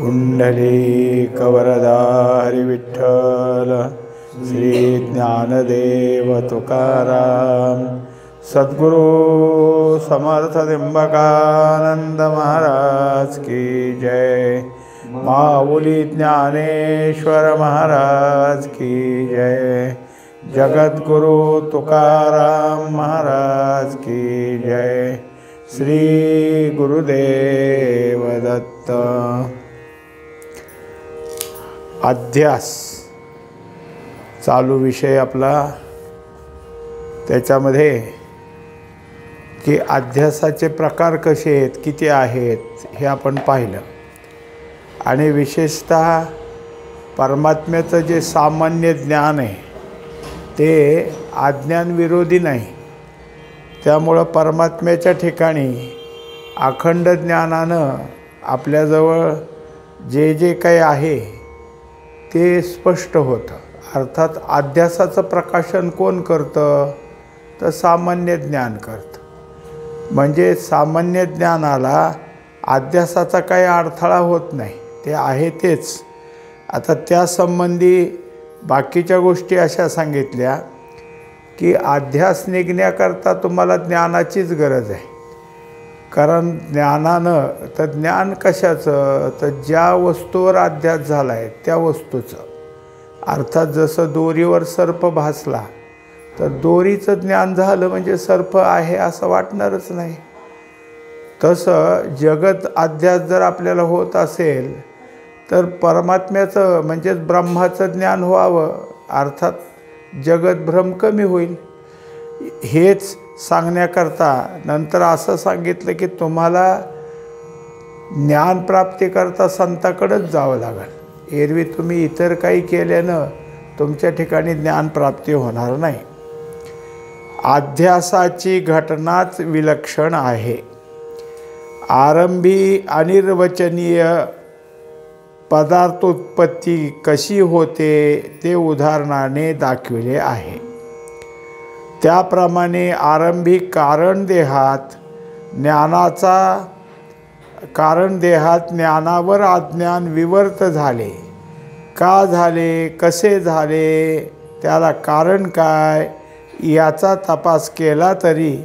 पुंडलीकवरदा हरी विठ्ठल श्री ज्ञानदेव तुकाराम सद्गुरु समर्थ त्र्यंबकानंद महाराज की जय। माऊली ज्ञानेश्वर महाराज की जय। जगद्गुरु तुकाराम महाराज की जय। श्री गुरुदेव दत्त। अध्यास चालू विषय आपला, त्याच्यामध्ये की अध्यासाचे प्रकार कसे आहेत, किती आहेत हे आपण पाहिलं। आणि विशेषतः परमात्म्याचं जे सामान्य ज्ञान आहे ते अज्ञान विरोधी नाही, त्यामुळं परमात्म्याच्या ठिकाणी अखंड ज्ञानानं आपल्याजवळ जे जे काही आहे ते स्पष्ट होतं। अर्थात अध्यासाचं प्रकाशन कोण करतं, तर सामान्य ज्ञान करतं। म्हणजे सामान्य ज्ञानाला अध्यासाचा काही अडथळा होत नाही, ते आहे तेच। आता त्यासंबंधी बाकीच्या गोष्टी अशा सांगितल्या की अध्यास निघण्याकरता तुम्हाला ज्ञानाचीच गरज आहे। कारण ज्ञानानं, तर ज्ञान कशाचं, तर ज्या वस्तूवर अध्यास झाला आहे त्या वस्तूचं। अर्थात जसं दोरीवर सर्प भासला तर दोरीचं ज्ञान झालं म्हणजे सर्प आहे असं वाटणारच नाही। तसं जगत अध्यास जर आपल्याला होत असेल तर परमात्म्याचं म्हणजेच ब्रह्माचं ज्ञान व्हावं, अर्थात जगत भ्रम कमी होईल। हेच सांगण्याकरता नंतर असं सांगितलं की तुम्हाला ज्ञानप्राप्तीकरता संताकडेच जावं लागेल। एरवी तुम्ही इतर काही केल्यानं तुमच्या ठिकाणी ज्ञानप्राप्ती होणार नाही। अध्यासाची घटनाच विलक्षण आहे। आरंभी अनिर्वचनीय पदार्थोत्पत्ती कशी होते ते उदाहरणाने दाखविले आहे। त्याप्रमाणे आरंभी कारणदेहात ज्ञानावर अज्ञान विवर्त झाले। का झाले, कसे झाले, त्याला कारण काय याचा तपास केला तरी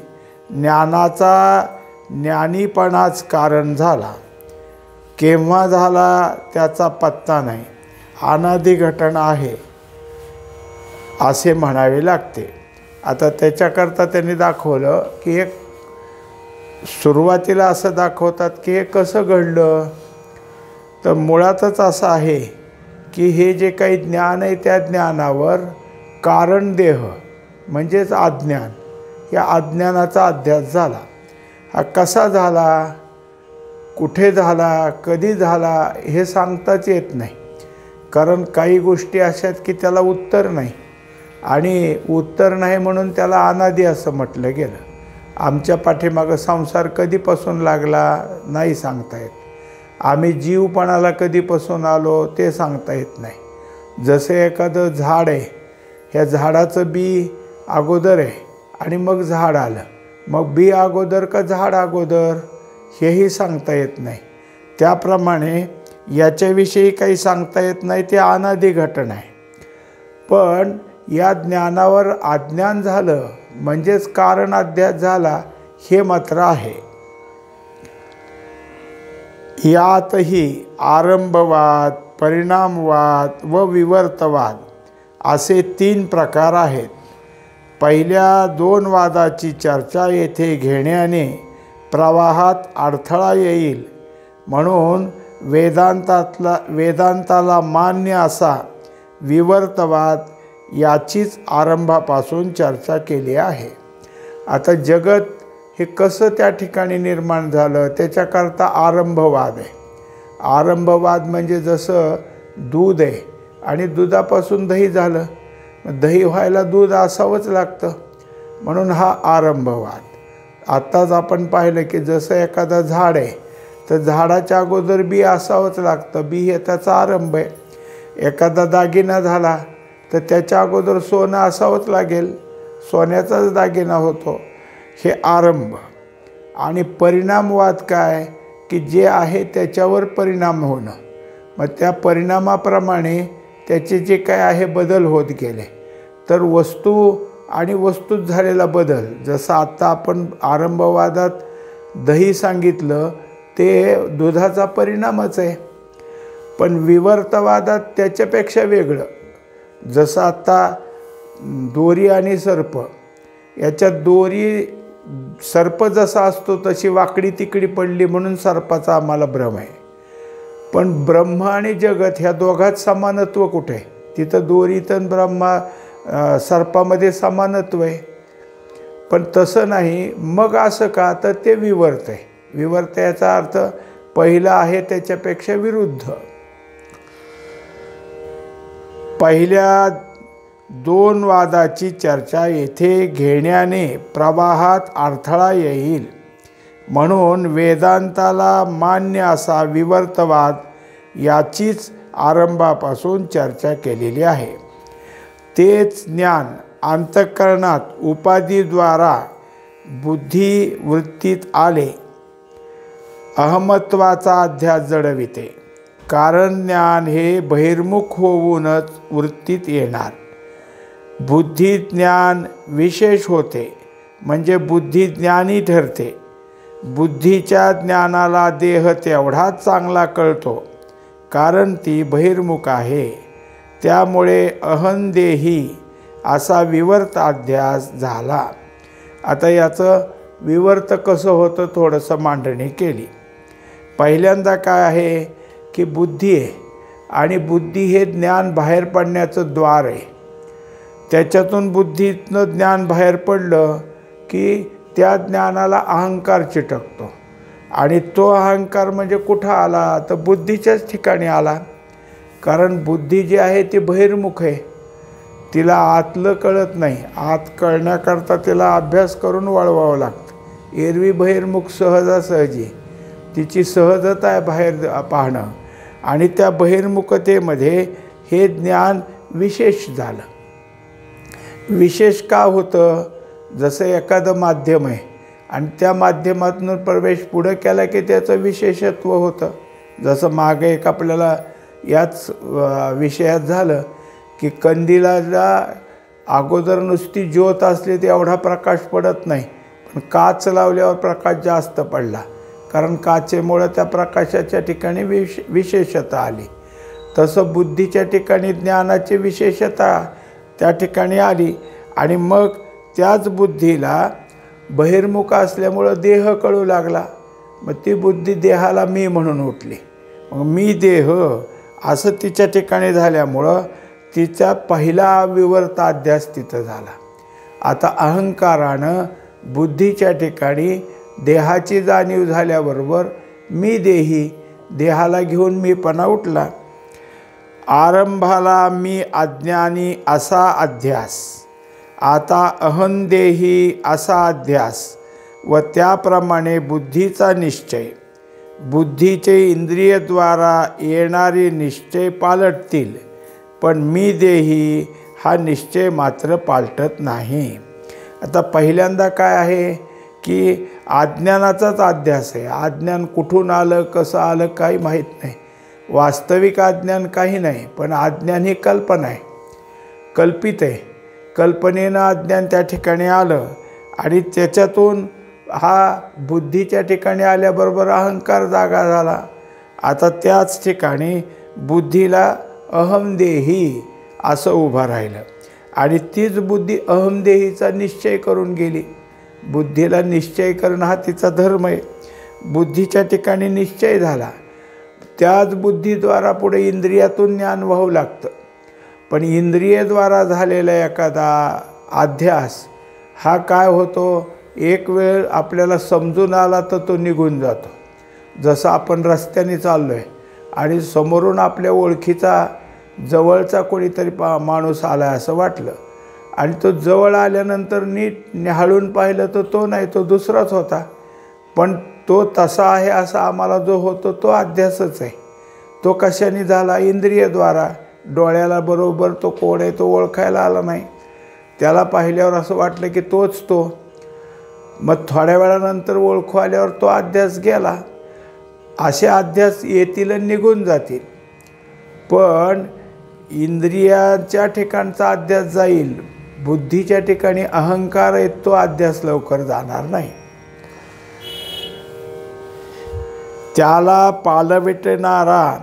ज्ञानाचा ज्ञानीपणाच कारण झाला। केव्हा झाला त्याचा पत्ता नाही, अनादी घटना आहे असे म्हणावे लागते। आता त्याच्याकरता त्यांनी दाखवलं की एक सुरुवातीला असं दाखवतात की हे कसं घडलं, तर मुळातच असं आहे की हे जे काही ज्ञान आहे त्या ज्ञानावर कारणदेह म्हणजेच अज्ञान, या अज्ञानाचा अध्यास झाला। हा कसा झाला, कुठे झाला, कधी झाला हे सांगताच येत नाही। कारण काही गोष्टी अशा आहेत की त्याला उत्तर नाही, आणि उत्तर नाही म्हणून त्याला अनादी असं म्हटलं गेलं। आमच्या पाठीमागं संसार कधीपासून लागला नाही सांगता येत। आम्ही जीवपणाला कधीपासून आलो ते सांगता येत नाही। जसं एखादं झाड आहे, ह्या झाडाचं बी अगोदर आहे आणि मग झाड आलं, मग बी अगोदर का झाड अगोदर हेही सांगता येत नाही। त्याप्रमाणे याच्याविषयी काही सांगता येत नाही, ते अनादी घटना आहे। पण या ज्ञानावर अज्ञान झालं म्हणजेच कारण अध्यास झाला हे मात्र आहे। यातही आरंभवाद, परिणामवाद व विवर्तवाद असे 3 प्रकार आहेत। पहिल्या 2 वादाची चर्चा येथे घेण्याने प्रवाहात अडथळा येईल, म्हणून वेदांताला मान्य असा विवर्तवाद याचीच आरंभापासून चर्चा केली आहे। आता जगत हे कसं त्या ठिकाणी निर्माण झालं त्याच्याकरता आरंभवाद आहे। आरंभवाद म्हणजे जसं दूध आहे आणि दुधापासून दही झालं, दही व्हायला दूध असावंच लागतं, म्हणून हा आरंभवाद। आत्ताच आपण पाहिलं की जसं एखादं झाड आहे तर झाडाच्या अगोदर बी असावंच लागतं, बी हे त्याचा आरंभ आहे। एखादा दागिना झाला तर त्याच्या अगोदर सोनं असावंच लागेल, सोन्याचाच दागिना होतो, हे आरंभ। आणि परिणामवाद काय, की जे आहे त्याच्यावर परिणाम होणं, मग त्या परिणामाप्रमाणे त्याचे जे काय आहे बदल होत गेले. तर वस्तू आणि वस्तूत झालेला बदल, जसं आत्ता आपण आरंभवादात दही सांगितलं ते दुधाचा परिणामच आहे, पण विवर्तवादात त्याच्यापेक्षा वेगळं. जसं आत्ता दोरी आणि सर्प, याच्यात दोरी सर्प जसा असतो तशी वाकडी तिकडी पडली म्हणून सर्पाचा आम्हाला भ्रम आहे. पण ब्रह्म आणि जगत ह्या दोघात समानत्व कुठे? तिथं दोरीत आणि सर्पामध्ये समानत्व आहे. पण तसं नाही. मग असं का? तर ते विवर्त आहे. विवर्त याचा अर्थ पहिलं आहे त्याच्यापेक्षा विरुद्ध. पहिल्या दोन वादाची चर्चा येथे घेण्याने प्रवाहात अडथळा येईल, म्हणून वेदांताला मान्य असा विवर्तवाद याचीच आरंभापासून चर्चा केलेली आहे. तेच ज्ञान अंतःकरणात उपाधीद्वारा बुद्धिवृत्तीत आले अहमत्वाचा अध्यास जडविते. कारण ज्ञान हे बहिर्मुख होऊनच वृत्तीत येणार. बुद्धी ज्ञान विशेष होते म्हणजे बुद्धी ज्ञानी ठरते. बुद्धीच्या ज्ञानाला देह तेवढाच चांगला कळतो कारण ती बहिर्मुख आहे. त्यामुळे अहंदेही असा विवर्त अध्यास झाला. आता याचं विवर्त कसं होतं थोडंसं मांडणी केली. पहिल्यांदा काय आहे की बुद्धी आहे आणि बुद्धी हे ज्ञान बाहेर पडण्याचं द्वार आहे. त्याच्यातून बुद्धीतनं ज्ञान बाहेर पडलं की त्या ज्ञानाला अहंकार चिटकतो आणि तो अहंकार म्हणजे कुठं आला? तर बुद्धीच्याच ठिकाणी आला. कारण बुद्धी जी आहे ती बहिर्मुख आहे. तिला आतलं कळत नाही. आत कळण्याकरता तिला अभ्यास करून वळवावं लागतं. एरवी बहिर्मुख सहजासहजी तिची सहजता आहे बाहेर पाहणं आणि त्या बहिर्मुखतेमध्ये हे ज्ञान विशेष झालं. विशेष का होतं? जसं एखादं माध्यम आहे आणि त्या माध्यमातून प्रवेश पुढं केला की त्याचं विशेषत्व होतं. जसं मागे एक आपल्याला याच विषयात झालं की कंदिलाला अगोदर नुसती ज्योत असली तर एवढा प्रकाश पडत नाही, पण काच लावल्यावर प्रकाश जास्त पडला कारण काचेमुळं त्या प्रकाशाच्या ठिकाणी विशेषता आली. तसं बुद्धीच्या ठिकाणी ज्ञानाची विशेषता त्या ठिकाणी आली आणि मग त्याच बुद्धीला बहिर्मुख असल्यामुळं देह कळू लागला. मग ती बुद्धी देहाला मी म्हणून उठली. मग मी देह असं तिच्या ठिकाणी झाल्यामुळं तिचा पहिला विवर्त अध्यास तिथं झाला. आता अहंकारानं बुद्धीच्या ठिकाणी देहाची जाणीव झाल्याबरोबर मी देही, देहाला घेऊन मीपणा उठला. आरंभाला मी अज्ञानी असा अध्यास, आता अहंदेही असा अध्यास व त्याप्रमाणे बुद्धीचा निश्चय. बुद्धीचे इंद्रियद्वारा येणारे निश्चय पालटतील, पण मी देही हा निश्चय मात्र पालटत नाही. आता पहिल्यांदा काय आहे की अज्ञानाचाच अध्यास आहे. अज्ञान कुठून आलं कसं आलं काही माहीत नाही. वास्तविक अज्ञान काही नाही, पण अज्ञान ही कल्पना आहे, कल्पित आहे. कल्पनेनं अज्ञान त्या ठिकाणी आलं आणि त्याच्यातून हा बुद्धीच्या ठिकाणी आल्याबरोबर अहंकार जागा झाला. आता त्याच ठिकाणी बुद्धीला अहमदेही असं उभं राहिलं आणि तीच बुद्धी अहमदेहीचा निश्चय करून गेली. बुद्धीला निश्चय करणं हा तिचा धर्म आहे. बुद्धीच्या ठिकाणी निश्चय झाला, त्याच बुद्धीद्वारा पुढे इंद्रियातून ज्ञान वाहू लागतं. पण इंद्रियद्वारा झालेला एखादा अध्यास हा काय होतो, एक वेळ आपल्याला समजून आला तर तो निघून जातो. जसं आपण रस्त्याने चाललो आहे आणि समोरून आपल्या ओळखीचा जवळचा कोणीतरी माणूस आला आहे असं वाटलं आणि तो जवळ आल्यानंतर नीट निहाळून पाहिलं तर तो नाही, तो दुसराच होता. पण तो तसा आहे असा आम्हाला जो होतो तो अध्यासच आहे. तो कशाने झाला? इंद्रियद्वारा. डोळ्याला बरोबर तो कोण आहे तो ओळखायला आला नाही. त्याला पाहिल्यावर असं वाटलं की तोच तो. मग थोड्या वेळानंतर ओळखू आल्यावर तो अध्यास गेला. असे अध्यास येतील आणि निघून जातील. पण इंद्रियाच्या ठिकाणचा अध्यास जाईल, बुद्धीच्या ठिकाणी अहंकार आहे तो अध्यास लवकर जाणार नाही. त्याला पालविटणारा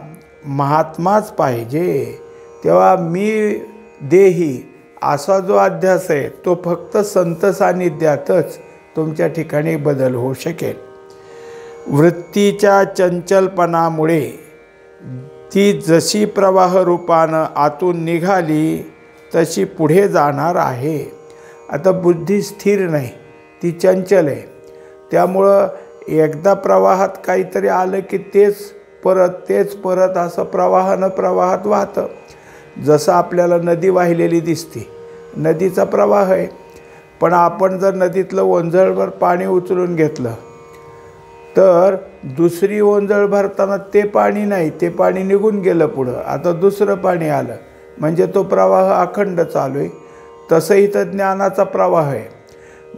महात्माच पाहिजे. तेव्हा मी देही असा जो अध्यास आहे तो फक्त संत सान्निध्यातच तुमच्या ठिकाणी बदल होऊ शकेल. वृत्तीच्या चंचलपणामुळे ती जशी प्रवाह रूपानं आतून निघाली तशी पुढे जाणार आहे. आता बुद्धी स्थिर नाही, ती चंचल आहे. त्यामुळं एकदा प्रवाहात काहीतरी आलं की तेच परत असं प्रवाहात वाहतं. जसं आपल्याला नदी वाहिलेली दिसते, नदीचा प्रवाह आहे. पण आपण जर नदीतलं ओंजळभर पाणी उचलून घेतलं तर दुसरी ओंजळ भरताना ते पाणी नाही, ते पाणी निघून गेलं पुढं, आता दुसरं पाणी आलं, म्हणजे तो प्रवाह अखंड चालू आहे. तसं इथं ज्ञानाचा प्रवाह आहे.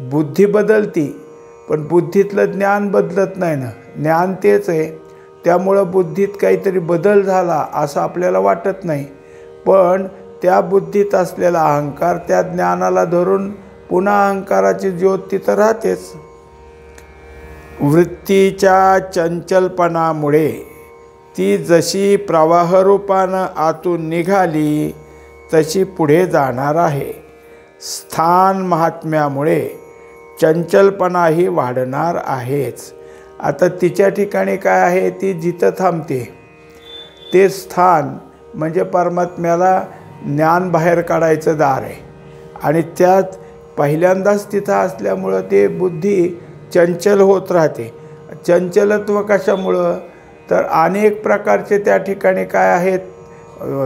बुद्धी बदलती पण बुद्धीतलं ज्ञान बदलत नाही ना, ज्ञान तेच आहे. त्यामुळं बुद्धीत काहीतरी बदल झाला असं आपल्याला वाटत नाही, पण त्या बुद्धीत असलेला अहंकार त्या ज्ञानाला धरून पुन्हा अहंकाराची ज्योत तिथं राहतेच. वृत्तीच्या चंचलपणामुळे ती जशी प्रवाहरूपानं आतून निघाली तशी पुढे जाणार आहे. स्थान महात्म्यामुळे चंचलपणाही वाढणार आहेच. आता तिच्या ठिकाणी काय आहे, ती जिथं थांबते ते स्थान म्हणजे परमात्म्याला ज्ञान बाहेर काढायचं दार आहे. आणि त्यात पहिल्यांदाच तिथं असल्यामुळं ते बुद्धी चंचल होत राहते. चंचलत्व कशामुळं, तर अनेक प्रकारचे त्या ठिकाणी काय आहेत,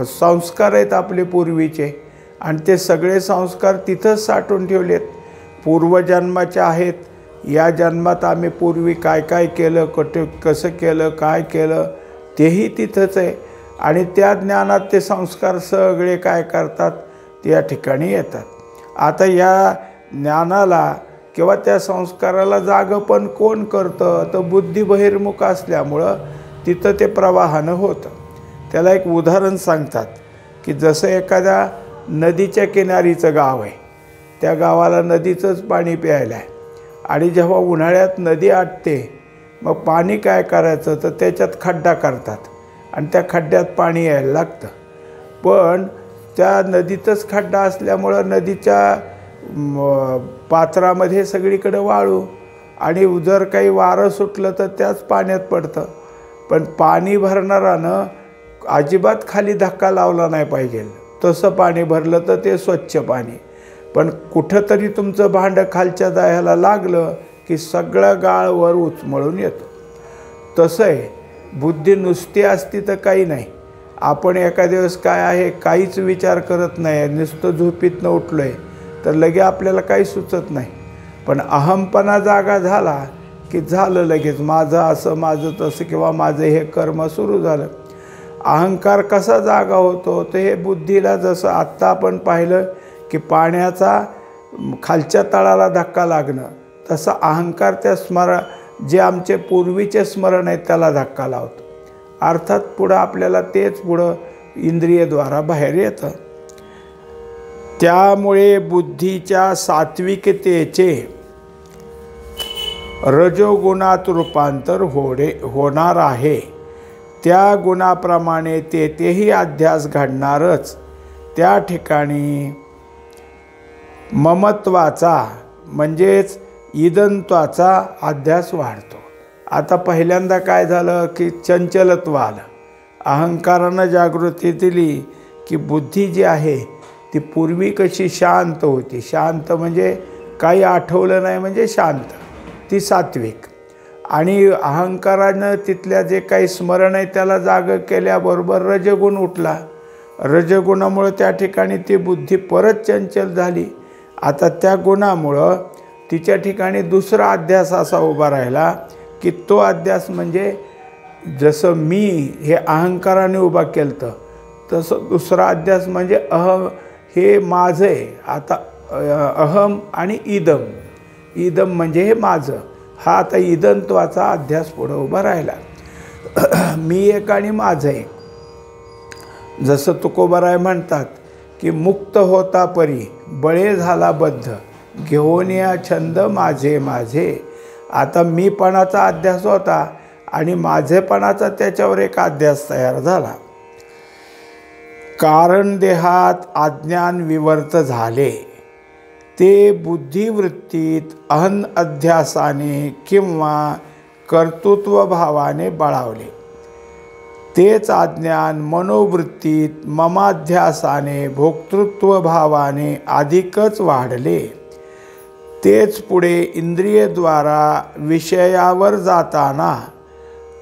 संस्कार आहेत आपले पूर्वीचे, आणि ते सगळे संस्कार तिथंच साठवून ठेवलेत. पूर्वजन्माचे आहेत. या जन्मात आम्ही पूर्वी काय काय केलं, कसं केलं, काय केलं तेही तिथंच आहे. आणि त्या ज्ञानात ते संस्कार सगळे काय करतात, ते या ठिकाणी येतात. आता या ज्ञानाला किंवा त्या संस्काराला जागं पण कोण करतं, तर बुद्धी बहिर्मुख असल्यामुळं तिथं ते प्रवाहानं होतं. त्याला एक उदाहरण सांगतात की जसं एखाद्या नदीच्या किनारीचं गाव आहे, त्या गावाला नदीचंच पाणी प्यायला आहे. आणि जेव्हा उन्हाळ्यात नदी आटते मग पाणी काय करायचं, तर त्याच्यात खड्डा करतात आणि त्या खड्ड्यात पाणी यायला लागतं. पण त्या नदीतच खड्डा असल्यामुळं नदीच्या पात्रामध्ये सगळीकडे वाळू, आणि जर काही वारं सुटलं तर त्याच पाण्यात पडतं. पण पाणी भरणारानं अजिबात खाली धक्का लावला नाही पाहिजे. तसं पाणी भरलं तर ते स्वच्छ पाणी. पण कुठंतरी तुमचं भांडं खालच्या दाह्याला लागलं की सगळं गाळ वर उचमळून येतं. तसं आहे, बुद्धी नुसती असती तर काही नाही. आपण एका दिवस काय आहे काहीच विचार करत नाही, नुसतं झोपीतनं उठलो आहे तर लगे आपल्याला काही सुचत नाही. पण अहमपणा जागा झाला की झालं लगेच, माझं असं, माझं तसं, किंवा माझं हे कर्म सुरू झालं. अहंकार कसा जागा होतो, तर हे बुद्धीला जसं आत्ता आपण पाहिलं की पाण्याचा खालच्या तळाला धक्का लागणं, तसं अहंकार त्या जे आमचे पूर्वीचे स्मरण आहे त्याला धक्का लावतो. अर्थात पुढं आपल्याला तेच पुढं इंद्रियद्वारा बाहेर येतं. त्यामुळे बुद्धीच्या सात्विकतेचे रजोगुणात रूपांतर होणार आहे. त्या गुणाप्रमाणे तेही अध्यास घडणारच. त्या ठिकाणी ममत्वाचा म्हणजेच इदंत्वाचा अध्यास वाढतो. आता पहिल्यांदा काय झालं की चंचलत्व आलं, अहंकारानं जागृती दिली की बुद्धी जी आहे ती पूर्वी कशी शांत होती, शांत म्हणजे काही आठवलं नाही म्हणजे शांत, ती सात्विक. आणि अहंकारानं तिथल्या जे काही स्मरण आहे त्याला जागं केल्याबरोबर रजगुण उठला. रजगुणामुळं त्या ठिकाणी ती बुद्धी परत चंचल झाली. आता त्या गुणामुळं तिच्या ठिकाणी दुसरा अध्यास असा उभा राहिला की तो अध्यास म्हणजे जसं मी हे अहंकाराने उभा केलं तसं दुसरा अध्यास म्हणजे हे माझं आहे. आता अहम आणि इदम म्हणजे हे माझं, हा आता इदंत्वाचा अध्यास पुढं उभा राहिला. मी एक आणि माझं एक. जसं तुकोबाराय म्हणतात की मुक्त होता परी बळे झाला बद्ध, घेऊन या छंद माझे माझे. आता मीपणाचा अध्यास होता आणि माझेपणाचा त्याच्यावर एक अध्यास तयार झाला. कारण देहात अज्ञान विवर्त झाले, ते बुद्धिवृत्तीत अहन अध्यासाने किंवा कर्तृत्व भावाने बळावले. तेच अज्ञान मनोवृत्तीत ममाध्यासाने भोक्तृत्व भावाने अधिकच वाढले. तेच पुढे इंद्रियद्वारा विषयावर जाताना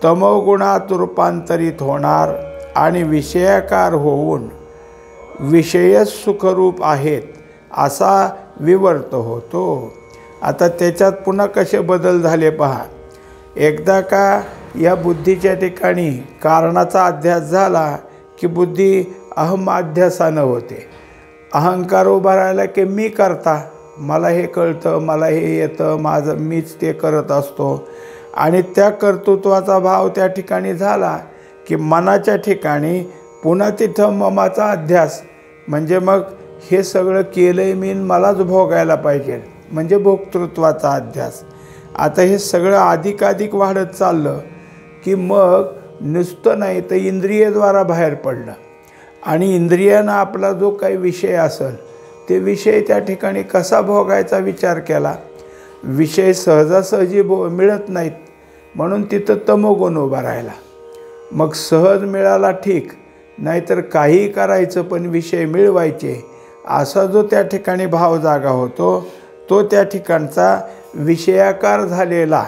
तमोगुणात रूपांतरित होणार आणि विषयाकार होऊन विषयच सुखरूप आहेत असा विवर्त होतो. आता त्याच्यात पुन्हा कसे बदल झाले पहा. एकदा का या बुद्धीच्या ठिकाणी कारणाचा अध्यास झाला की बुद्धी अहमाध्यासानं होते. अहंकार उभा राहिला की मी करता, मला हे कळतं, मला हे येतं, माझं मीच ते करत असतो. आणि त्या कर्तृत्वाचा भाव त्या ठिकाणी झाला की मनाच्या ठिकाणी पुन्हा तिथं ममाचा अध्यास, म्हणजे मग हे सगळं केलंय मी मलाच भोगायला पाहिजे, म्हणजे भोक्तृत्वाचा अध्यास. आता हे सगळं अधिकाधिक वाढत चाललं की मग नुसतं नाही तर इंद्रियद्वारा बाहेर पडलं आणि इंद्रियानं आपला जो काही विषय असेल ते विषय त्या ठिकाणी कसा भोगायचा विचार केला. विषय सहजासहजी मिळत नाहीत म्हणून तिथं तमोगुण उभा राहिला. मग सहज मिळाला ठीक, नाहीतर काहीही करायचं पण विषय मिळवायचे असा जो त्या ठिकाणी भाव जागा होतो तो त्या ठिकाणचा विषयाकार झालेला,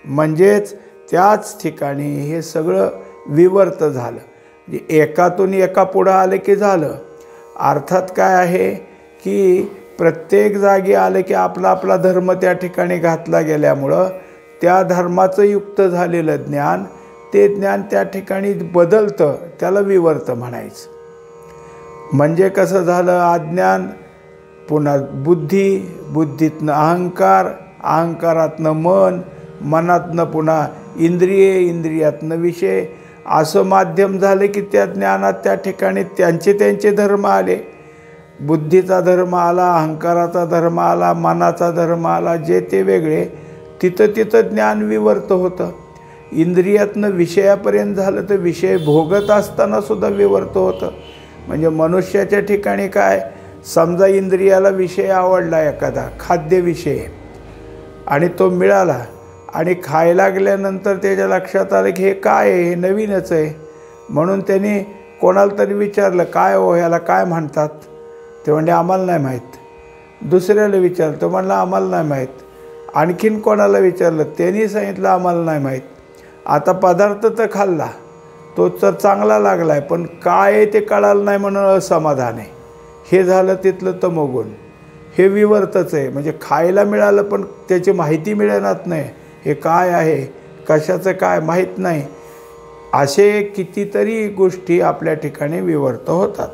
म्हणजेच त्याच ठिकाणी हे सगळं विवर्त झालं. एकातून एका पुढं आलं की झालं. अर्थात काय आहे की प्रत्येक जागी आलं की आपला आपला धर्म त्या ठिकाणी घातला गेल्यामुळं त्या धर्माचं युक्त झालेलं ज्ञान, ते ज्ञान त्या ठिकाणी बदलतं, त्याला विवर्त म्हणायचं. म्हणजे कसं झालं, अज्ञान पुन्हा बुद्धी, बुद्धीतनं अहंकार, अहंकारातनं मन, मनातनं पुन्हा इंद्रिये, इंद्रियातनं विषय, असं माध्यम झालं की त्या ज्ञानात त्या ठिकाणी त्यांचे त्यांचे धर्म आले. बुद्धीचा धर्म आला, अहंकाराचा धर्म आला, मनाचा धर्म आला, जे ते वेगळे, तिथं तिथं ज्ञान विवर्त होतं. इंद्रियातनं विषयापर्यंत झालं तर विषय भोगत असताना सुद्धा विवर्त होतं. म्हणजे मनुष्याच्या ठिकाणी काय, समजा इंद्रियाला विषय आवडला एखादा खाद्यविषय आणि तो मिळाला आणि खायला लागल्यानंतर त्याच्या लक्षात आलं की हे काय आहे, हे नवीनच आहे. म्हणून त्यांनी कोणाला तरी विचारलं, काय हो ह्याला काय म्हणतात? ते म्हणजे आम्हाला नाही माहीत. दुसऱ्याला विचारलं, तो म्हणला आम्हाला नाही माहीत. आणखीन कोणाला विचारलं, त्यांनी सांगितलं आम्हाला नाही माहीत. आता पदार्थ तर खाल्ला, तो तर चांगला लागला आहे, पण काय आहे ते कळालं नाही म्हणून असमाधान आहे. हे झालं तिथलं तमोगुण. हे विवर्तच आहे. म्हणजे खायला मिळालं पण त्याची माहिती मिळणार नाही, हे काय आहे, कशाचं काय माहीत नाही. असे कितीतरी गोष्टी आपल्या ठिकाणी विवर्त होतात.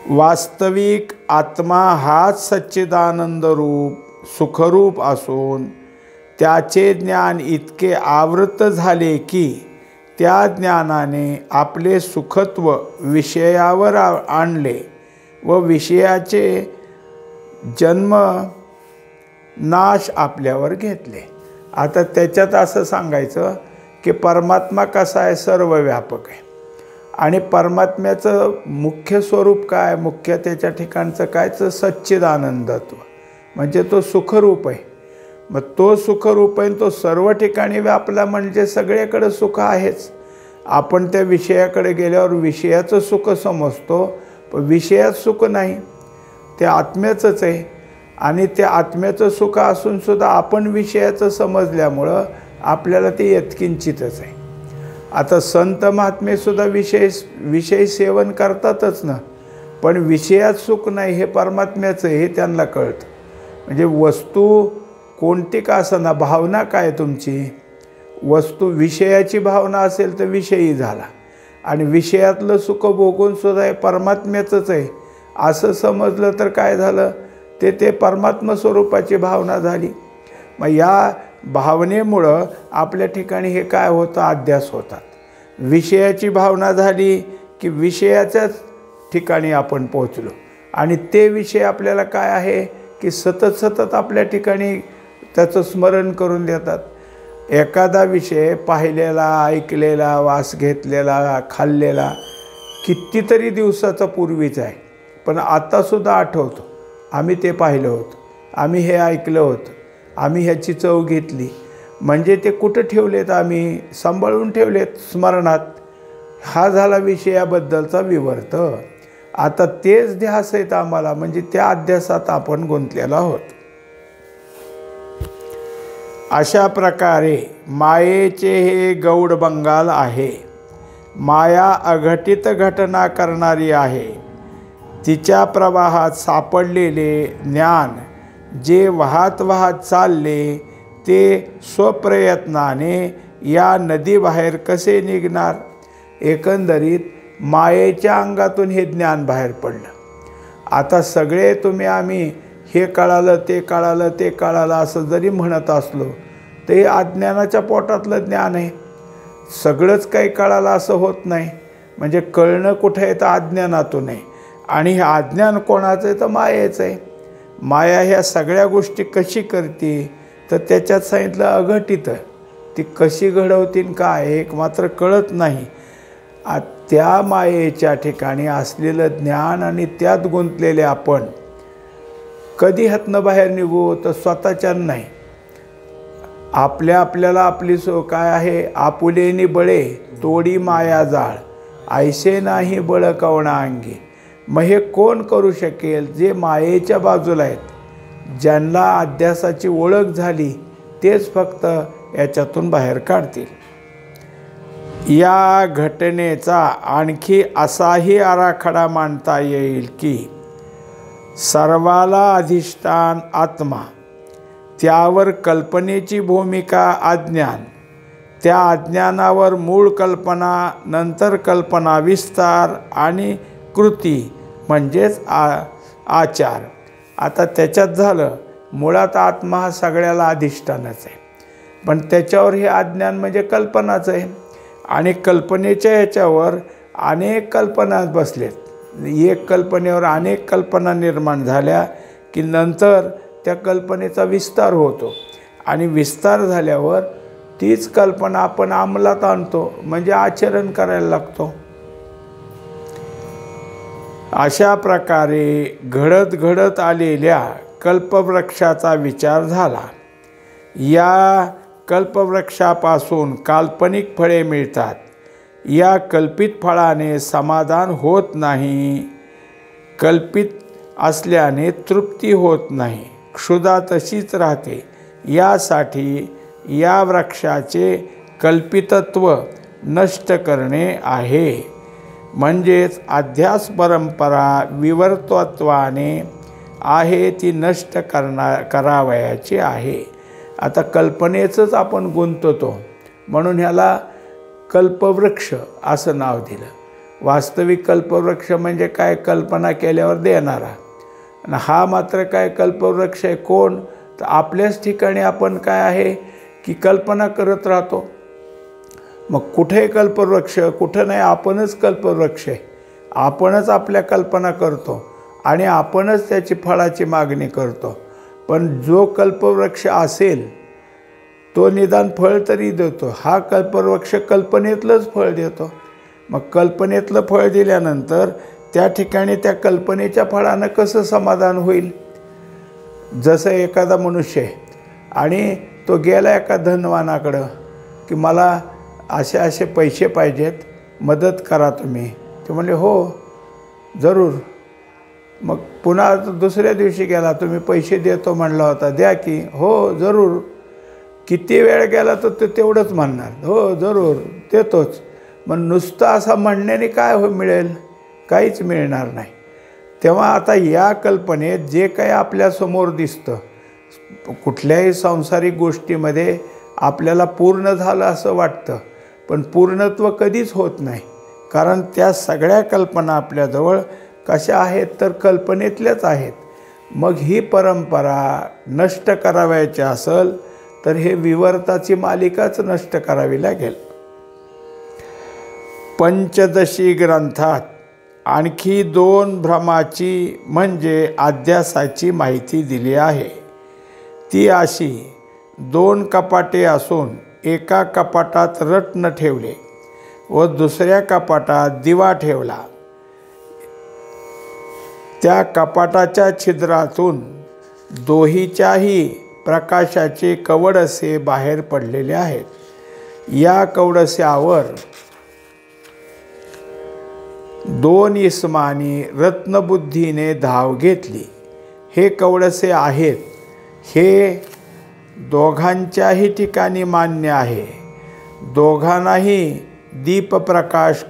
वास्तविक आत्मा हाच सच्चिदानंद रूप सुखरूप असून त्याचे ज्ञान इतके आवृत झाले की त्या ज्ञानाने आपले सुखत्व विषयावर आणले व विषयाचे जन्म नाश आपल्यावर घेतले. आता त्याच्यात असं सांगायचं की परमात्मा कसा आहे, सर्वव्यापक आहे. आणि परमात्म्याचं मुख्य स्वरूप काय, मुख्य त्याच्या ठिकाणचं कायचं सच्चिदानंदत्व, म्हणजे तो सुखरूप आहे. मग तो सुखरूप आहे, तो सर्व ठिकाणी व्यापला म्हणजे सगळीकडे सुख आहेच. आपण त्या विषयाकडे गेल्यावर विषयाचं सुख समजतो, पण विषयात सुख नाही, ते आत्म्याचंच आहे. आणि त्या आत्म्याचं सुख असूनसुद्धा आपण विषयाचं समजल्यामुळं आपल्याला ते यत्किंचितच आहे. आता संत महात्मेसुद्धा विषय सेवन करतातच ना, पण विषयात सुख नाही, हे परमात्म्याचं हे त्यांना कळतं. म्हणजे वस्तू कोणती का असना, भावना काय तुमची, वस्तू विषयाची भावना असेल तर विषयी झाला, आणि विषयातलं सुख भोगूनसुद्धा हे परमात्म्याचंच आहे असं समजलं तर काय झालं, ते परमात्मा स्वरूपाची भावना झाली. मग या भावनेमुळं आपल्या ठिकाणी हे काय होतं, अध्यास होतात. विषयाची भावना झाली की विषयाच्याच ठिकाणी आपण पोहोचलो आणि ते विषय आपल्याला काय आहे की सतत सतत आपल्या ठिकाणी त्याचं स्मरण करून देतात. एखादा विषय पाहिलेला, ऐकलेला, वास घेतलेला, खाल्लेला कितीतरी दिवसाचा पूर्वीच आहे, पण आत्तासुद्धा आठवतो. आम्ही ते पाहिलं होतं, आम्ही हे ऐकलं होतं, आम्ही ह्याची चव घेतली. म्हणजे ते कुठं ठेवलेत, आम्ही सांभाळून ठेवलेत स्मरणात. हा झाला विषयाबद्दलचा विवर्त. आता तेच ध्यास आहेत आम्हाला, म्हणजे त्या अध्यासात आपण गुंतलेलो आहोत. अशा प्रकारे मायेचे हे गौड बंगाल आहे. माया अघटित घटना करणारी आहे. तिच्या प्रवाहात सापडलेले ज्ञान जे वाहत वाहत चालले ते स्वप्रयत्नाने या नदीबाहेर कसे निघणार. एकंदरीत मायेच्या अंगातून हे ज्ञान बाहेर पडलं. आता सगळे तुम्ही आम्ही हे कळालं, ते कळालं, ते कळालं असं जरी म्हणत असलो ते अज्ञानाच्या पोटातलं ज्ञान आहे. सगळंच काही कळालं असं होत नाही. म्हणजे कळणं कुठं आहे तर अज्ञानातून आहे. आणि हे अज्ञान कोणाचं आहे तर मायेचं आहे. माया ह्या सगळ्या गोष्टी कशी करते तर त्याच्यात सांगितलं अघटित. ती कशी घडवतील काय एक मात्र कळत नाही. त्या मायेच्या ठिकाणी असलेलं ज्ञान आणि त्यात गुंतलेले आपण कधी ह्यातनं बाहेर निघू तर स्वतःच्या नाही. आपल्याला आपली काय आहे, आपुलेनी बळे तोडी माया जाळ ऐसे नाही बळ कवणा अंगी. मग हे कोण करू शकेल, जे मायेच्या बाजूला आहेत, ज्यांना अध्यासाची ओळख झाली तेच फक्त याच्यातून बाहेर काढतील. या घटनेचा आणखी असाही आराखडा मांडता येईल की सर्वाला अधिष्ठान आत्मा, त्यावर कल्पनेची भूमिका अज्ञान, त्या अज्ञानावर मूळ कल्पना, नंतर कल्पना विस्तार आणि कृती म्हणजेच आचार. आता त्याच्यात झालं मुळात आत्मा हा सगळ्याला अधिष्ठानच आहे, पण त्याच्यावर हे अज्ञान म्हणजे कल्पनाच आहे. आणि कल्पनेच्या ह्याच्यावर अनेक कल्पना बसलेत. एक कल्पनेवर अनेक कल्पना निर्माण झाल्या की नंतर त्या कल्पनेचा विस्तार होतो आणि विस्तार झाल्यावर तीच कल्पना आपण अंमलात आणतो, म्हणजे आचरण करायला लागतो. अशा प्रकारे घडत घडत आलेल्या कल्पवृक्षाचा विचार झाला. या कल्पवृक्षापासून काल्पनिक फळे मिळतात. या कल्पित फळाने समाधान होत नाही. कल्पित असल्याने तृप्ती होत नाही. क्षुधा तशीच राहते. यासाठी या वृक्षाचे कल्पितत्व नष्ट करणे आहे. म्हणजेच अध्यास परंपरा विवर्तत्वाने आहे ती नष्ट करावयाची आहे. आता कल्पनेचंच आपण गुंततो म्हणून ह्याला कल्पवृक्ष असं नाव दिलं. वास्तविक कल्पवृक्ष म्हणजे काय, कल्पना केल्यावर देणारा. आणि हा मात्र काय कल्पवृक्ष आहे कोण तर आपल्याच ठिकाणी आपण काय आहे की कल्पना करत राहतो. मग कुठे कल्पवृक्ष कुठं नाही, आपणच कल्पवृक्ष आहे. आपणच आपल्या कल्पना करतो आणि आपणच त्याची फळाची मागणी करतो. पण जो कल्पवृक्ष असेल तो निदान फळ तरी देतो. हा कल्पवृक्ष कल्पनेतलंच फळ देतो. मग कल्पनेतलं फळ दिल्यानंतर त्या ठिकाणी त्या कल्पनेच्या फळानं कसं समाधान होईल. जसं एखादा मनुष्य आहे आणि तो गेला एका धनवानाकडं की मला असे असे पैसे पाहिजेत, मदत करा तुम्ही. ते म्हणले हो जरूर. मग पुन्हा दुसऱ्या दिवशी गेला, तुम्ही पैसे देतो म्हणला होता, द्या की. हो जरूर. किती वेळ गेला तर ते तेवढंच म्हणणार, हो जरूर देतोच. मग नुसतं असं म्हणण्याने काय मिळेल, काहीच मिळणार नाही. तेव्हा आता या कल्पनेत जे काही आपल्यासमोर दिसतं, कुठल्याही सांसारिक गोष्टीमध्ये आपल्याला पूर्ण झालं असं वाटतं, पण पूर्णत्व कधीच होत नाही. कारण त्या सगळ्या कल्पना आपल्याजवळ कशा आहेत तर कल्पनेतल्याच आहेत. मग ही परंपरा नष्ट करावयाची असेल तर हे विवर्ताची मालिकाच नष्ट करावी लागेल. पंचदशी ग्रंथात आणखी 2 भ्रमाची म्हणजे अध्यासाची माहिती दिली आहे. ती अशी: 2 कपाटे असून एका कपाटात रत्न ठेवले व दुसऱ्या कपाटात दिवा ठेवला. त्या कपाटाच्या छिद्रातून दोहीच्याही प्रकाशाचे कवडसे बाहेर पडलेले आहेत. या कवडस्यावर 2 इसमांनी रत्नबुद्धीने धाव घेतली. हे कवडसे आहेत हे दोघांच्याही ठिकाणी मान्य आहे. दोघांनाही दीपप्रकाश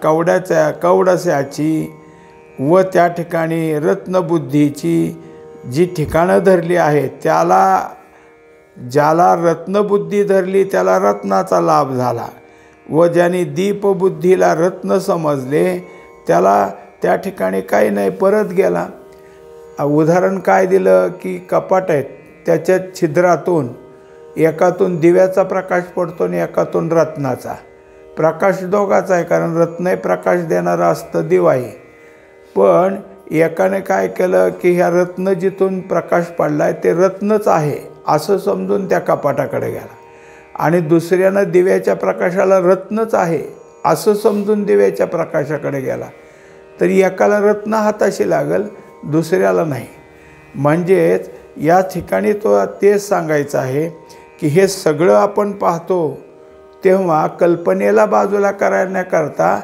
कवडस्याची व त्या ठिकाणी रत्नबुद्धीची जी ठिकाणं धरली आहेत ज्याला रत्नबुद्धी धरली त्याला रत्नाचा लाभ झाला व ज्याने दीपबुद्धीला रत्न समजले त्याला त्या ठिकाणी काही नाही, परत गेला. उदाहरण काय दिलं की कपाट आहेत, त्याच्या छिद्रातून एकातून दिव्याचा प्रकाश पडतो आणि एकातून रत्नाचा. प्रकाश दोघाचा आहे, कारण रत्नही प्रकाश देणारा असतं, दिवाही. पण एकाने काय केलं की ह्या रत्न जिथून प्रकाश पडला आहे ते रत्नच आहे असं समजून त्या कपाटाकडे गेला, आणि दुसऱ्यानं दिव्याच्या प्रकाशाला रत्नच आहे असं समजून दिव्याच्या प्रकाशाकडे गेला. तर एकाला रत्न हाताशी लागल, दुसऱ्याला नाही. म्हणजेच या ठिकाणी तेच सांगायचं आहे की हे सगळं आपण पाहतो तेव्हा कल्पनेला बाजूला करण्याकरता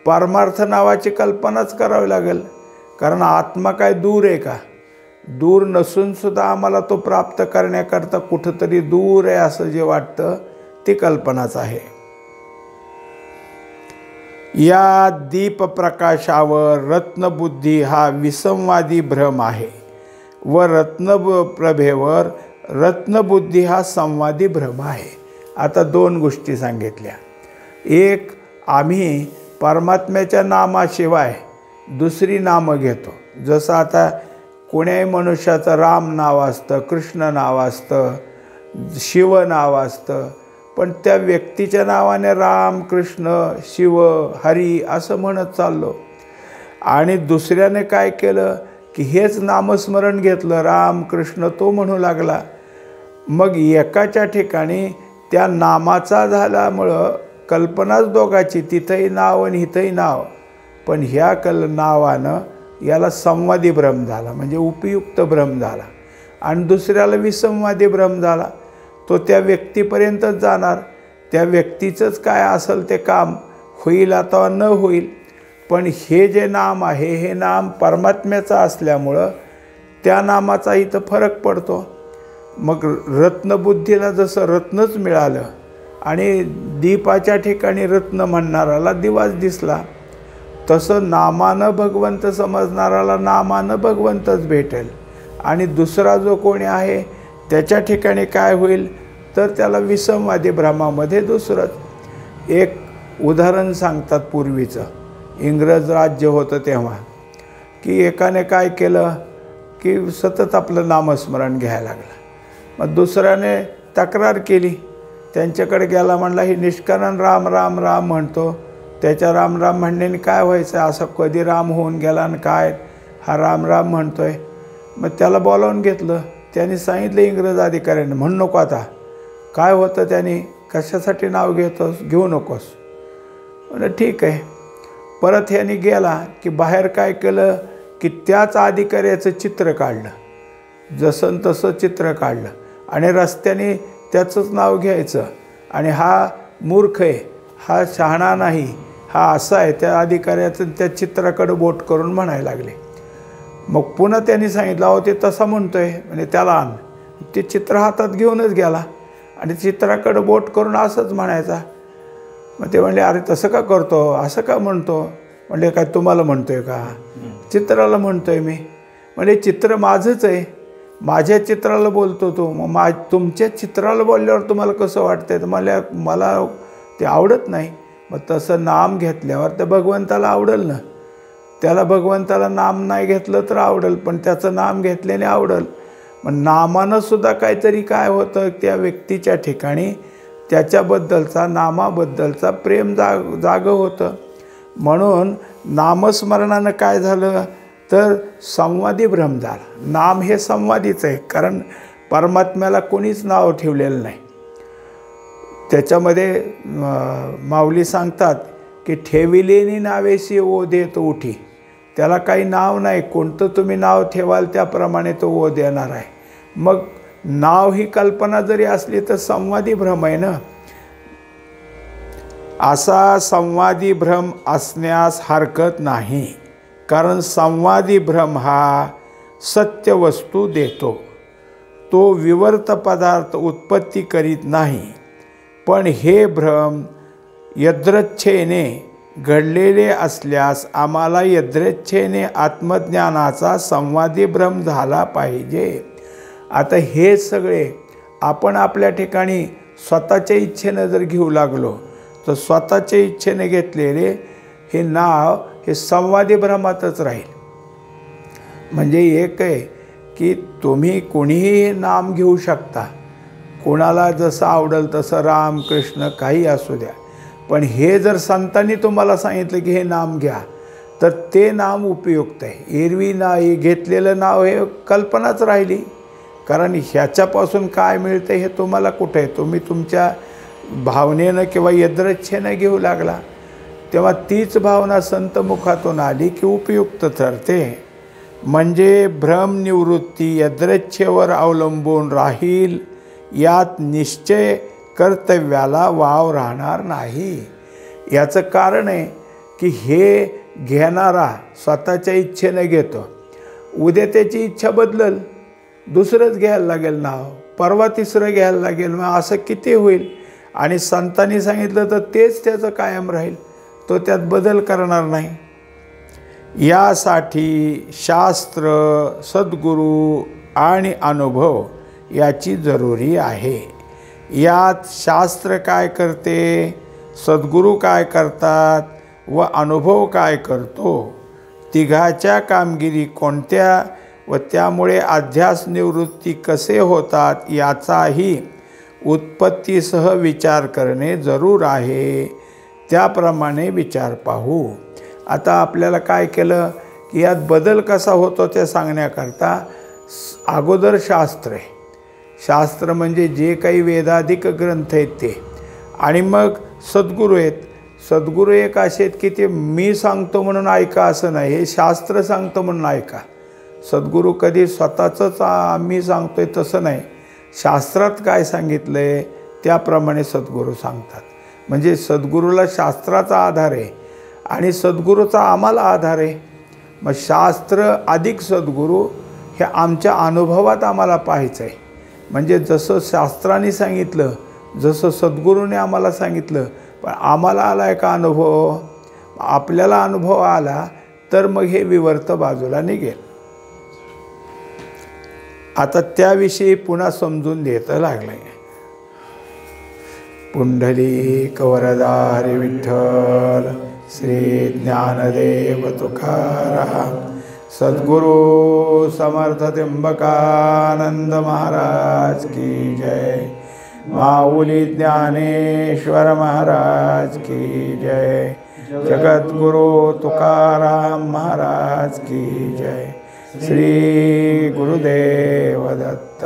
परमार्थ नावाची कल्पनाच करावी लागेल. कारण आत्मा काय दूर आहे का? दूर नसूनसुद्धा आम्हाला तो प्राप्त करण्याकरता कुठंतरी दूर आहे असं जे वाटतं ती कल्पनाच आहे. या दीपप्रकाशावर रत्नबुद्धी हा विसंवादी भ्रम आहे व रत्नप्रभेवर रत्नबुद्धी हा संवादी भ्रम आहे. आता 2 गोष्टी सांगितल्या. एक, आम्ही परमात्म्याच्या नामाशिवाय दुसरी नामं घेतो. जसं आता कोण्याही मनुष्याचं राम नाव असतं, कृष्ण नाव असतं, शिव नाव असतं, पण त्या व्यक्तीच्या नावाने राम, कृष्ण, शिव, हरी असं म्हणत चाललो. आणि दुसऱ्याने काय केलं की हेच नामस्मरण घेतलं, राम कृष्ण तो म्हणू लागला. मग एकाच्या ठिकाणी त्या नामाचा झाल्यामुळं कल्पनाच दोघाची, तिथंही नाव आणि इथंही नाव. पण ह्या नावानं याला संवादी भ्रम झाला, म्हणजे उपयुक्त भ्रम झाला. आणि दुसऱ्याला विसंवादी भ्रम झाला. तो त्या व्यक्तीपर्यंतच जाणार, त्या व्यक्तीचंच काय असेल ते काम होईल अथवा न होईल. पण हे जे नाम आहे हे नाम परमात्म्याचं असल्यामुळं त्या नामाचा इथं फरक पडतो. मग रत्नबुद्धीला जसं रत्नच मिळालं आणि दीपाच्या ठिकाणी रत्न म्हणणाराला दिवाच दिसला, तसं नामानं भगवंत समजणाराला नामानं भगवंतच भेटेल. आणि दुसरा जो कोणी आहे त्याच्या ठिकाणी काय होईल तर त्याला विसंवादी भ्रमामध्ये दुसरंच. एक उदाहरण सांगतात पूर्वीचं, इंग्रज राज्य होतं तेव्हा, की एकाने काय केलं की सतत आपलं नामस्मरण घ्यायला लागलं. मग दुसऱ्याने तक्रार केली, त्यांच्याकडे गेला, म्हणला ही निष्कारण राम राम राम म्हणतो, त्याच्या राम राम म्हणण्याने काय व्हायचं, असं कधी राम होऊन गेला आणि काय हा राम राम म्हणतोय. मग त्याला बोलावून घेतलं, त्यांनी सांगितलं इंग्रज अधिकाऱ्यांनी, म्हणू नको, आता काय होतं त्याने, कशासाठी नाव घेतोस, घेऊ नकोस. म्हणलं ठीक आहे. परत ह्याने गेला की बाहेर काय केलं की त्याच अधिकाऱ्याचं चित्र काढलं, जसं तसं चित्र काढलं आणि रस्त्याने त्याचंच नाव घ्यायचं. आणि हा मूर्ख आहे, हा शहाणा नाही, हा असा आहे, त्या अधिकाऱ्याचं त्या चित्राकडं बोट करून म्हणायला लागले. मग पुन्हा त्यांनी सांगितलं, अहो ते तसं म्हणतोय, म्हणजे त्याला आण. ते चित्र हातात घेऊनच गेला आणि चित्राकडं बोट करून असंच म्हणायचा. मग ते म्हणले, अरे तसं का करतो, असं का म्हणतो. म्हणले, काय तुम्हाला म्हणतोय का, चित्राला म्हणतोय मी. म्हणजे चित्र माझंच आहे, माझ्या चित्राला बोलतो तो. मग तुमच्या चित्राला बोलल्यावर तुम्हाला कसं वाटतंय, तर मला ते आवडत नाही. मग तसं नाम घेतल्यावर तर भगवंताला आवडेल ना. त्याला भगवंताला नाम नाही घेतलं तर आवडेल, पण त्याचं नाम घेतल्याने आवडेल. मग नामानं सुद्धा काहीतरी काय होतं, त्या व्यक्तीच्या ठिकाणी त्याच्याबद्दलचा, नामाबद्दलचा प्रेम जागं होतं. म्हणून नामस्मरणानं काय झालं तर संवादी भ्रम झाला. नाम हे संवादीच आहे, कारण परमात्म्याला कोणीच नाव ठेवलेलं नाही. त्याच्यामध्ये माऊली सांगतात की ठेविलेनी नावेशी ओ देत उठी. त्याला काही नाव नाही, कोणतं तुम्ही नाव ठेवाल त्याप्रमाणे तो ओ देणार आहे. मग नाव ही कल्पना जरी असली तर संवादी भ्रम आहे ना. असा संवादी भ्रम असण्यास हरकत नाही, कारण संवादी भ्रम हा सत्य वस्तू देतो. तो विवर्त पदार्थ उत्पत्ती करीत नाही. पण हे भ्रम यदृच्छेने घडलेले असल्यास आम्हाला यदृच्छेने आत्मज्ञानाचा संवादी भ्रम झाला पाहिजे. आता हे सगळे आपण आपल्या ठिकाणी स्वतःच्या इच्छेनं जर घेऊ लागलो तर स्वतःच्या इच्छेने घेतलेले हे नाव हे संवादी भ्रमातच राहील. म्हणजे एक आहे की तुम्ही कोणीही नाम घेऊ शकता, कोणाला जसं आवडेल तसं, राम कृष्ण काही असू द्या. पण हे जर संतांनी तुम्हाला सांगितलं की हे नाम घ्या तर ते नाम उपयुक्त आहे. एरवी हे घेतलेलं नाव हे कल्पनाच राहिली, कारण ह्याच्यापासून काय मिळतं हे तुम्हाला कुठे आहे. तुम्ही तुमच्या भावनेनं किंवा यदृच्छेनं घेऊ लागला तेव्हा तीच भावना संतमुखातून आली की उपयुक्त ठरते. म्हणजे भ्रमनिवृत्ती यदृच्छेवर अवलंबून राहील, यात निश्चय कर्तव्याला वाव राहणार नाही. याचं कारण आहे की हे घेणारा स्वतःच्या इच्छेनं घेतो, उद्या त्याची इच्छा बदलल, दुसरंच घ्यायला लागेल नाव, परवा तिसरं घ्यायला लागेल. मग असं किती होईल. आणि संतांनी सांगितलं तर तेच त्याचं कायम राहील, तो त्यात बदल करणार नाही. यासाठी शास्त्र, सद्गुरू आणि अनुभव याची जरुरी आहे. यात शास्त्र काय करते, सद्गुरू काय करतात व अनुभव काय करतो, तिघाच्या कामगिरी कोणत्या व त्यामुळे अध्यास निवृत्ती कसे होतात याचाही उत्पत्तीसह विचार करणे जरूर आहे. त्याप्रमाणे विचार पाहू. आता आपल्याला काय केलं की यात बदल कसा होतो ते सांगण्याकरता अगोदर शास्त्र आहे. शास्त्र म्हणजे जे काही वेदाधिक ग्रंथ आहेत ते, आणि मग सद्गुरू आहेत. सद्गुरू एक असे आहेत की ते मी सांगतो म्हणून ऐका असं नाही, हे शास्त्र सांगतं म्हणून ऐका. सद्गुरू कधी स्वतःचंच मी सांगतोय तसं नाही, शास्त्रात काय सांगितलं आहे त्याप्रमाणे सद्गुरू सांगतात. म्हणजे सद्गुरूला शास्त्राचा आधार आहे आणि सद्गुरूचा आम्हाला आधार आहे. मग शास्त्र अधिक सद्गुरू हे आमच्या अनुभवात आम्हाला पाहायचं आहे. म्हणजे जसं शास्त्राने सांगितलं, जसं सद्गुरूने आम्हाला सांगितलं, पण आम्हाला आला आहे का अनुभव, आपल्याला अनुभव आला तर मग हे विवर्त बाजूला निघेल. आता त्याविषयी पुन्हा समजून देतं लागलं. पुंडलिक वरदारी विठ्ठल श्री ज्ञानदेव तुकाराम सद्गुरु समर्थ त्र्यंबकानंद महाराज की जय. माऊली ज्ञानेश्वर महाराज की जय. जगद्गुरु तुकाराम महाराज की जय. श्री गुरुदेव दत्त.